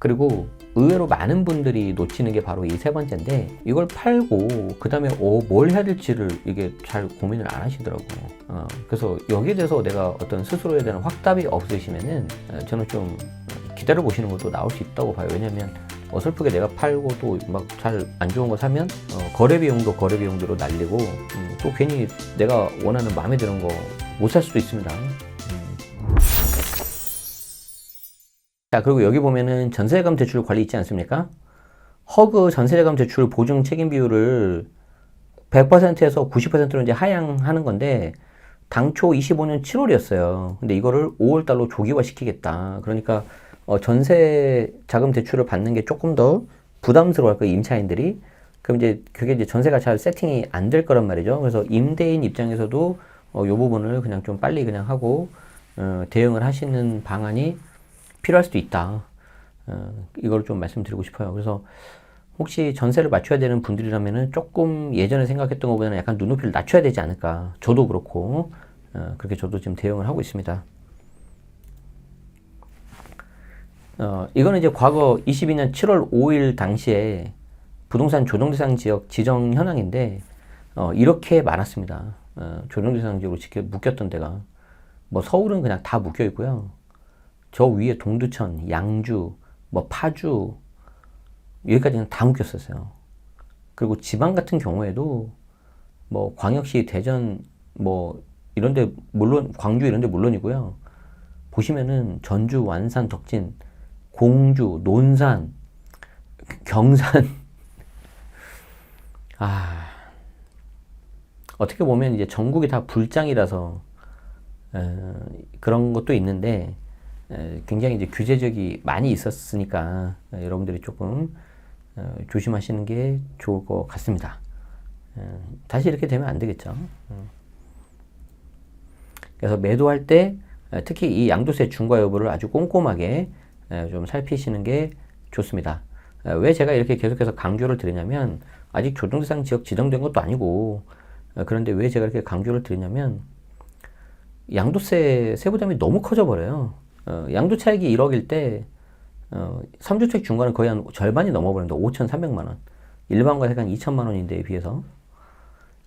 그리고 의외로 많은 분들이 놓치는 게 바로 이 세 번째인데, 이걸 팔고 그 다음에 뭘 해야 될지를 이게 잘 고민을 안 하시더라고요. 그래서 여기에 대해서 내가 어떤 스스로에 대한 확답이 없으시면은 저는 좀 기다려 보시는 것도 나올 수 있다고 봐요. 왜냐면 어설프게 내가 팔고 또 막 잘 안 좋은 거 사면 거래 비용도 거래 비용대로 날리고 또 괜히 내가 원하는 마음에 드는 거 못 살 수도 있습니다. 자, 그리고 여기 보면은 전세자금 대출 관리 있지 않습니까? 허그 전세자금 대출 보증 책임 비율을 100%에서 90%로 이제 하향하는 건데, 당초 25년 7월이었어요. 근데 이거를 5월달로 조기화 시키겠다. 그러니까 전세자금 대출을 받는 게 조금 더 부담스러워할 거예요, 임차인들이. 그럼 이제 그게 이제 전세가 잘 세팅이 안 될 거란 말이죠. 그래서 임대인 입장에서도 이 부분을 그냥 좀 빨리 그냥 하고 대응을 하시는 방안이 필요할 수도 있다. 이걸 좀 말씀드리고 싶어요. 그래서 혹시 전세를 맞춰야 되는 분들이라면은 조금 예전에 생각했던 것보다는 약간 눈높이를 낮춰야 되지 않을까. 저도 그렇고, 그렇게 저도 지금 대응을 하고 있습니다. 이거는 이제 과거 22년 7월 5일 당시에 부동산 조정대상 지역 지정 현황인데, 이렇게 많았습니다. 조정대상 지역으로 묶였던 데가. 뭐 서울은 그냥 다 묶여 있고요. 저 위에 동두천, 양주, 뭐 파주, 여기까지는 다 묶였었어요. 그리고 지방 같은 경우에도 뭐 광역시, 대전, 뭐 이런데 물론 광주 이런데 물론이고요. 보시면은 전주, 완산, 덕진, 공주, 논산, 경산. 어떻게 보면 이제 전국이 다 불장이라서 그런 것도 있는데, 굉장히 이제 규제적이 많이 있었으니까 여러분들이 조금 조심하시는 게 좋을 것 같습니다. 다시 이렇게 되면 안 되겠죠. 그래서 매도할 때 특히 이 양도세 중과 여부를 아주 꼼꼼하게 좀 살피시는 게 좋습니다. 왜 제가 이렇게 계속해서 강조를 드리냐면, 아직 조정대상 지역 지정된 것도 아니고, 그런데 왜 제가 이렇게 강조를 드리냐면, 양도세 세부담이 너무 커져 버려요. 양도차익이 1억일 때 3주택 중과는 거의 한 절반이 넘어버립니다. 5,300만 원. 일반 과세가 한 2천만 원인데에 비해서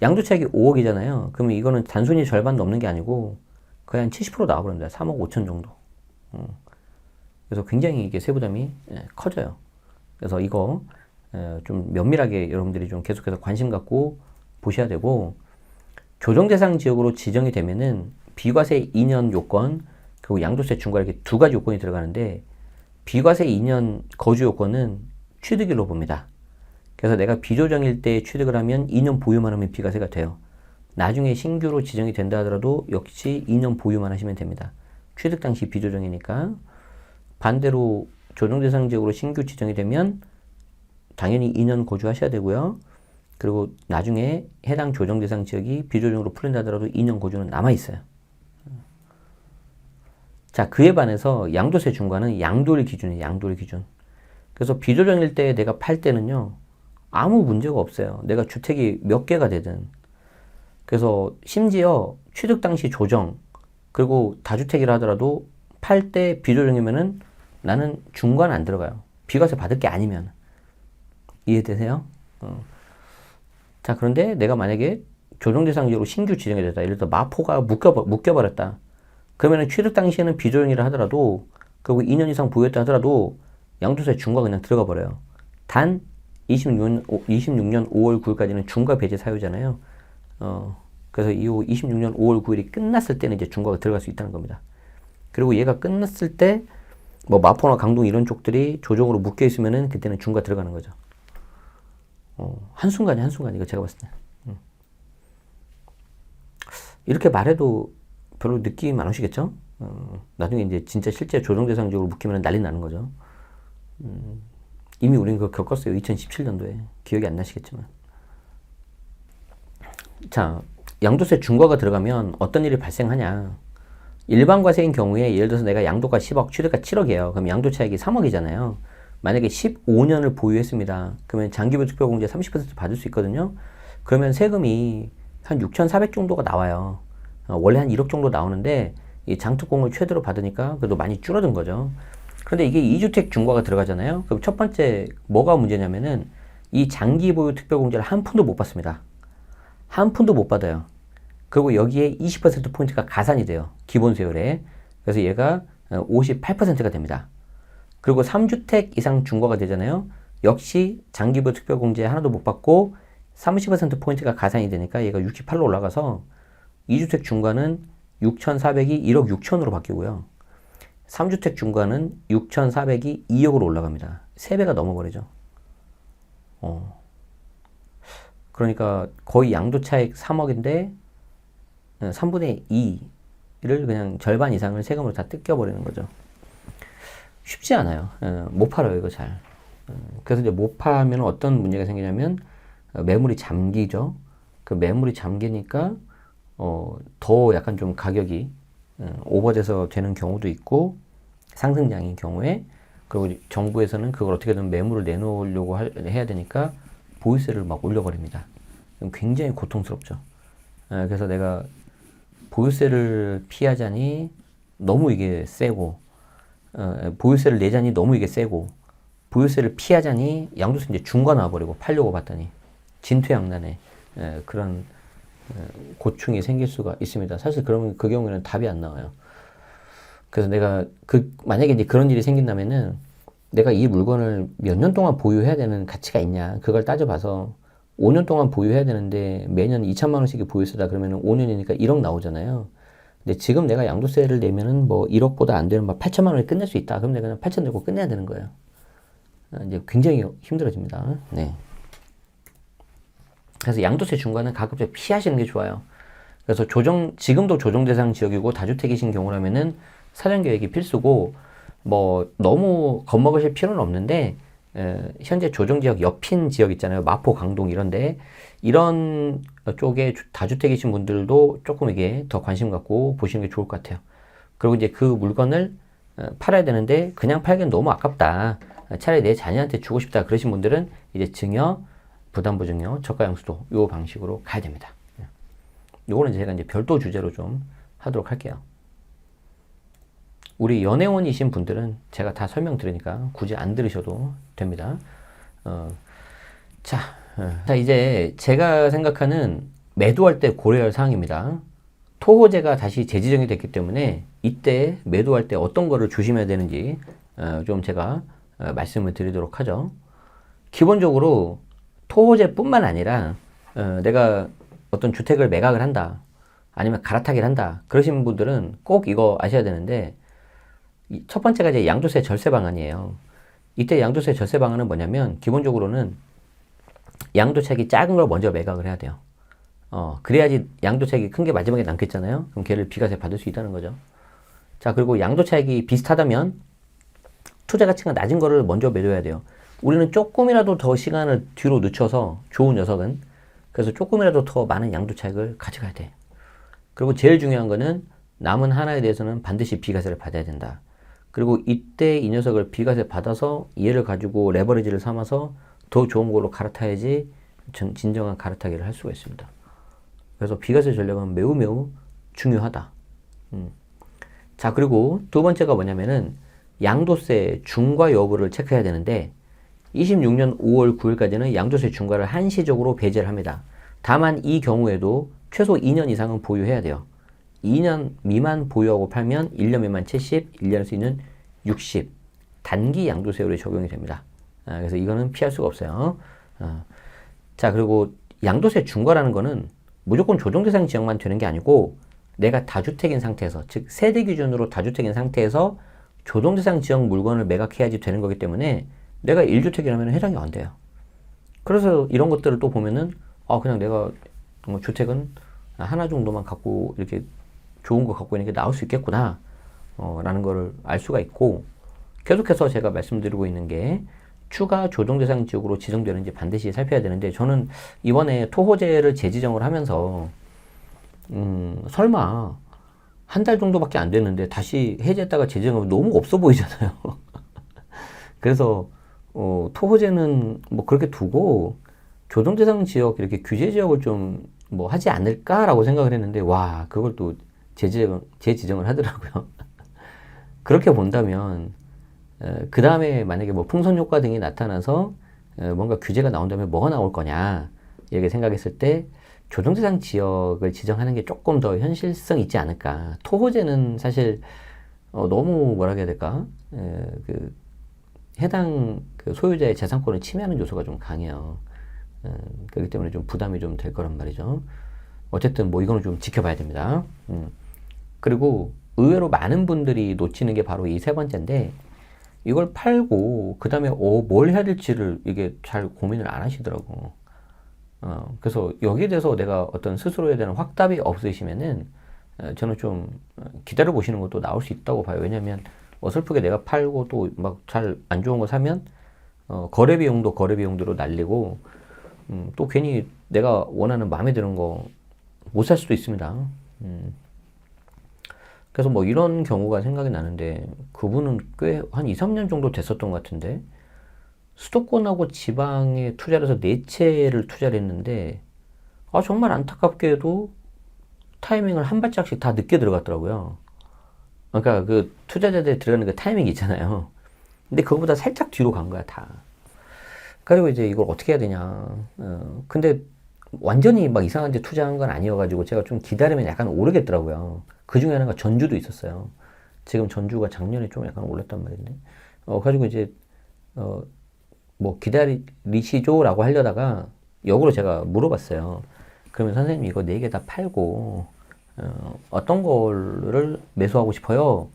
양도차익이 5억이잖아요. 그러면 이거는 단순히 절반 넘는 게 아니고 거의 한 70% 나와버립니다. 3억 5천 정도. 그래서 굉장히 이게 세부담이 커져요. 그래서 이거 좀 면밀하게 여러분들이 좀 계속해서 관심 갖고 보셔야 되고, 조정대상 지역으로 지정이 되면은 비과세 2년 요건, 그리고 양도세 중과 이렇게 두 가지 요건이 들어가는데, 비과세 2년 거주 요건은 취득일로 봅니다. 그래서 내가 비조정일 때 취득을 하면 2년 보유만 하면 비과세가 돼요. 나중에 신규로 지정이 된다 하더라도 역시 2년 보유만 하시면 됩니다. 취득 당시 비조정이니까. 반대로 조정대상 지역으로 신규 지정이 되면 당연히 2년 거주하셔야 되고요. 그리고 나중에 해당 조정대상 지역이 비조정으로 풀린다 하더라도 2년 거주는 남아있어요. 자, 그에 반해서 양도세 중과는 양도일 기준이에요. 양도일 기준. 그래서 비조정일 때 내가 팔 때는요, 아무 문제가 없어요. 내가 주택이 몇 개가 되든. 그래서 심지어 취득 당시 조정, 그리고 다주택이라 하더라도 팔 때 비조정이면은 나는 중과는 안 들어가요. 비과세 받을 게 아니면. 이해되세요? 자, 그런데 내가 만약에 조정대상 지역으로 신규 지정이 됐다. 예를 들어 마포가 묶여버렸다. 그러면 취득 당시에는 비조정이라 하더라도, 그리고 2년 이상 보유했다 하더라도 양도세 중과 그냥 들어가 버려요. 단 26년 5월 9일까지는 중과 배제 사유잖아요. 그래서 이후 26년 5월 9일이 끝났을 때는 이제 중과가 들어갈 수 있다는 겁니다. 그리고 얘가 끝났을 때 뭐 마포나 강동 이런 쪽들이 조정으로 묶여 있으면은 그때는 중과 들어가는 거죠. 한순간 이거 제가 봤을 때. 이렇게 말해도 별로 느낌 안 오시겠죠? 나중에 이제 진짜 실제 조정대상 지역으로 묶이면 난리 나는 거죠. 이미 우리는 그거 겪었어요. 2017년도에. 기억이 안 나시겠지만. 자, 양도세 중과가 들어가면 어떤 일이 발생하냐. 일반 과세인 경우에 예를 들어서 내가 양도가 10억, 취득가 7억이에요. 그럼 양도차익이 3억이잖아요. 만약에 15년을 보유했습니다. 그러면 장기별 특별공제 30% 받을 수 있거든요. 그러면 세금이 한 6,400 정도가 나와요. 원래 한 1억 정도 나오는데 이 장특공을 최대로 받으니까 그래도 많이 줄어든 거죠. 그런데 이게 2주택 중과가 들어가잖아요. 그럼 첫 번째 뭐가 문제냐면은 이 장기 보유 특별공제를 한 푼도 못 받습니다. 한 푼도 못 받아요. 그리고 여기에 20% 포인트가 가산이 돼요. 기본 세율에. 그래서 얘가 58%가 됩니다. 그리고 3주택 이상 중과가 되잖아요. 역시 장기 보유 특별공제 하나도 못 받고 30% 포인트가 가산이 되니까 얘가 68로 올라가서 2주택 중과는 6,400이 1억 6천으로 바뀌고요. 3주택 중과는 6,400이 2억으로 올라갑니다. 3배가 넘어버리죠. 그러니까 거의 양도차익 3억인데 3분의 2를 그냥 절반 이상을 세금으로 다 뜯겨버리는 거죠. 쉽지 않아요. 못 팔아요, 이거 잘. 그래서 이제 못 팔면 어떤 문제가 생기냐면 매물이 잠기죠. 그 매물이 잠기니까 더 약간 좀 가격이 오버돼서 되는 경우도 있고 상승장인 경우에 그리고 정부에서는 그걸 어떻게든 매물을 내놓으려고 해야 되니까 보유세를 막 올려버립니다. 굉장히 고통스럽죠. 그래서 내가 보유세를 피하자니 너무 이게 세고 보유세를 내자니 너무 이게 세고 보유세를 피하자니 양도세 이제 중과 나와버리고 팔려고 봤더니 진퇴양난의 그런 고충이 생길 수가 있습니다. 사실 그러면 그 경우에는 답이 안 나와요. 그래서 내가 만약에 이제 그런 일이 생긴다면은 내가 이 물건을 몇 년 동안 보유해야 되는 가치가 있냐 그걸 따져봐서 5년 동안 보유해야 되는데 매년 2천만 원씩의 보유세다 그러면은 5년이니까 1억 나오잖아요. 근데 지금 내가 양도세를 내면은 뭐 1억보다 안 되는 막 8천만 원에 끝낼 수 있다. 그럼 내가 그냥 8천 내고 끝내야 되는 거예요. 이제 굉장히 힘들어집니다. 네. 그래서 양도세 중과는 가급적 피하시는 게 좋아요. 그래서 지금도 조정 대상 지역이고 다주택이신 경우라면은 사전 계획이 필수고 뭐 너무 겁먹으실 필요는 없는데 현재 조정 지역 옆인 지역 있잖아요. 마포, 강동 이런데 이런 쪽에 다주택이신 분들도 조금 이게 더 관심 갖고 보시는 게 좋을 것 같아요. 그리고 이제 그 물건을 팔아야 되는데 그냥 팔기엔 너무 아깝다. 차라리 내 자녀한테 주고 싶다. 그러신 분들은 이제 증여, 부담보증여, 저가양수도 요 방식으로 가야 됩니다. 요거는 제가 이제 별도 주제로 좀 하도록 할게요. 우리 연회원이신 분들은 제가 다 설명드리니까 굳이 안 들으셔도 됩니다. 자, 이제 제가 생각하는 매도할 때 고려할 사항입니다. 토호제가 다시 재지정이 됐기 때문에 이때 매도할 때 어떤 거를 조심해야 되는지 좀 제가 말씀을 드리도록 하죠. 기본적으로 토호제뿐만 아니라 내가 어떤 주택을 매각을 한다 아니면 갈아타기를 한다 그러신 분들은 꼭 이거 아셔야 되는데 첫 번째가 이제 양도세 절세 방안이에요. 이때 양도세 절세 방안은 뭐냐면 기본적으로는 양도차익이 작은 걸 먼저 매각을 해야 돼요. 그래야지 양도차익이 큰 게 마지막에 남겠잖아요. 그럼 걔를 비과세 받을 수 있다는 거죠. 자, 그리고 양도차익이 비슷하다면 투자 가치가 낮은 거를 먼저 매도해야 돼요. 우리는 조금이라도 더 시간을 뒤로 늦춰서 좋은 녀석은 그래서 조금이라도 더 많은 양도차익을 가져가야 돼. 그리고 제일 중요한 거는 남은 하나에 대해서는 반드시 비과세를 받아야 된다. 그리고 이때 이 녀석을 비과세 받아서 얘를 가지고 레버리지를 삼아서 더 좋은 걸로 갈아타야지 진정한 갈아타기를 할 수가 있습니다. 그래서 비과세 전략은 매우 매우 중요하다. 자, 그리고 두 번째가 뭐냐면은 양도세 중과 여부를 체크해야 되는데 26년 5월 9일까지는 양도세 중과를 한시적으로 배제를 합니다. 다만 이 경우에도 최소 2년 이상은 보유해야 돼요. 2년 미만 보유하고 팔면 1년 미만 70, 1년에서 2년 60 단기 양도세율이 적용이 됩니다. 그래서 이거는 피할 수가 없어요. 자, 그리고 양도세 중과라는 거는 무조건 조정대상 지역만 되는 게 아니고 내가 다주택인 상태에서 즉 세대 기준으로 다주택인 상태에서 조정대상 지역 물건을 매각해야지 되는 거기 때문에 내가 1주택이라면 해당이 안 돼요. 그래서 이런 것들을 또 보면은 그냥 내가 주택은 하나 정도만 갖고 이렇게 좋은 거 갖고 있는 게 나올 수 있겠구나 라는 거를 알 수가 있고 계속해서 제가 말씀드리고 있는 게 추가 조정 대상 지역으로 지정되는지 반드시 살펴야 되는데 저는 이번에 토호제를 재지정을 하면서 설마 한 달 정도밖에 안 됐는데 다시 해제했다가 재지정하면 너무 없어 보이잖아요. 그래서 토호제는 뭐 그렇게 두고 조정 대상 지역 이렇게 규제 지역을 좀 뭐 하지 않을까라고 생각을 했는데 와 그걸 또 재지정을 하더라고요. 그렇게 본다면 그 다음에 만약에 뭐 풍선 효과 등이 나타나서 뭔가 규제가 나온다면 뭐가 나올 거냐 이렇게 생각했을 때 조정대상 지역을 지정하는 게 조금 더 현실성 있지 않을까. 토호제는 사실 너무 뭐라 해야 될까? 그 해당 그 소유자의 재산권을 침해하는 요소가 좀 강해요. 그렇기 때문에 좀 부담이 좀 될 거란 말이죠. 어쨌든 뭐 이거는 좀 지켜봐야 됩니다. 그리고 의외로 많은 분들이 놓치는 게 바로 이 세 번째인데 이걸 팔고 그 다음에 뭘 해야 될지를 이게 잘 고민을 안 하시더라고. 그래서 여기에 대해서 내가 어떤 스스로에 대한 확답이 없으시면은 저는 좀 기다려 보시는 것도 나올 수 있다고 봐요. 왜냐면 어설프게 내가 팔고 또 막 잘 안 좋은 거 사면 거래 비용도 거래 비용대로 날리고 또 괜히 내가 원하는 마음에 드는 거 못 살 수도 있습니다. 그래서 뭐 이런 경우가 생각이 나는데 그분은 꽤 한 2, 3년 정도 됐었던 것 같은데 수도권하고 지방에 투자를 해서 네 채를 투자를 했는데 정말 안타깝게도 타이밍을 한 발짝씩 다 늦게 들어갔더라고요. 그러니까 그 투자자들 들어가는 그 타이밍이 있잖아요. 근데 그거보다 살짝 뒤로 간 거야, 다. 그리고 이제 이걸 어떻게 해야 되냐. 근데 완전히 막 이상한 데 투자한 건 아니어가지고 제가 좀 기다리면 약간 오르겠더라고요. 그 중에 하나가 전주도 있었어요. 지금 전주가 작년에 좀 약간 올랐단 말인데. 가지고 이제, 뭐 기다리시죠? 라고 하려다가 역으로 제가 물어봤어요. 그러면 선생님 이거 4개 다 팔고, 어떤 거를 매수하고 싶어요?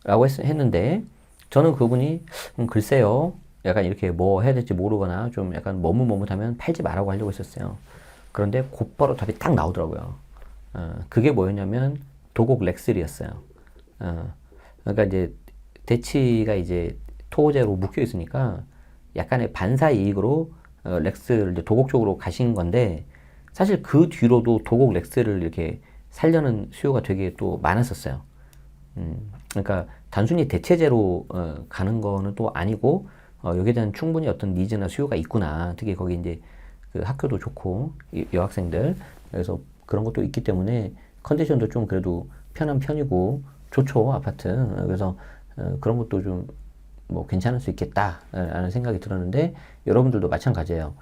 라고 했는데, 저는 그분이, 글쎄요. 약간 이렇게 뭐 해야 될지 모르거나 좀 약간 머뭇머뭇하면 팔지 말라고 하려고 했었어요. 그런데 곧바로 답이 딱 나오더라고요. 그게 뭐였냐면 도곡 렉슬이었어요. 그러니까 이제 대치가 이제 토호제로 묶여 있으니까 약간의 반사 이익으로 렉스를 이제 도곡 쪽으로 가신 건데 사실 그 뒤로도 도곡 렉스를 이렇게 살려는 수요가 되게 또 많았었어요. 그러니까 단순히 대체제로 가는 거는 또 아니고 여기에 대한 충분히 어떤 니즈나 수요가 있구나. 특히 거기 이제 그 학교도 좋고 여학생들 그래서 그런 것도 있기 때문에 컨디션도 좀 그래도 편한 편이고 좋죠 아파트. 그래서 그런 것도 좀 뭐 괜찮을 수 있겠다라는 생각이 들었는데 여러분들도 마찬가지예요.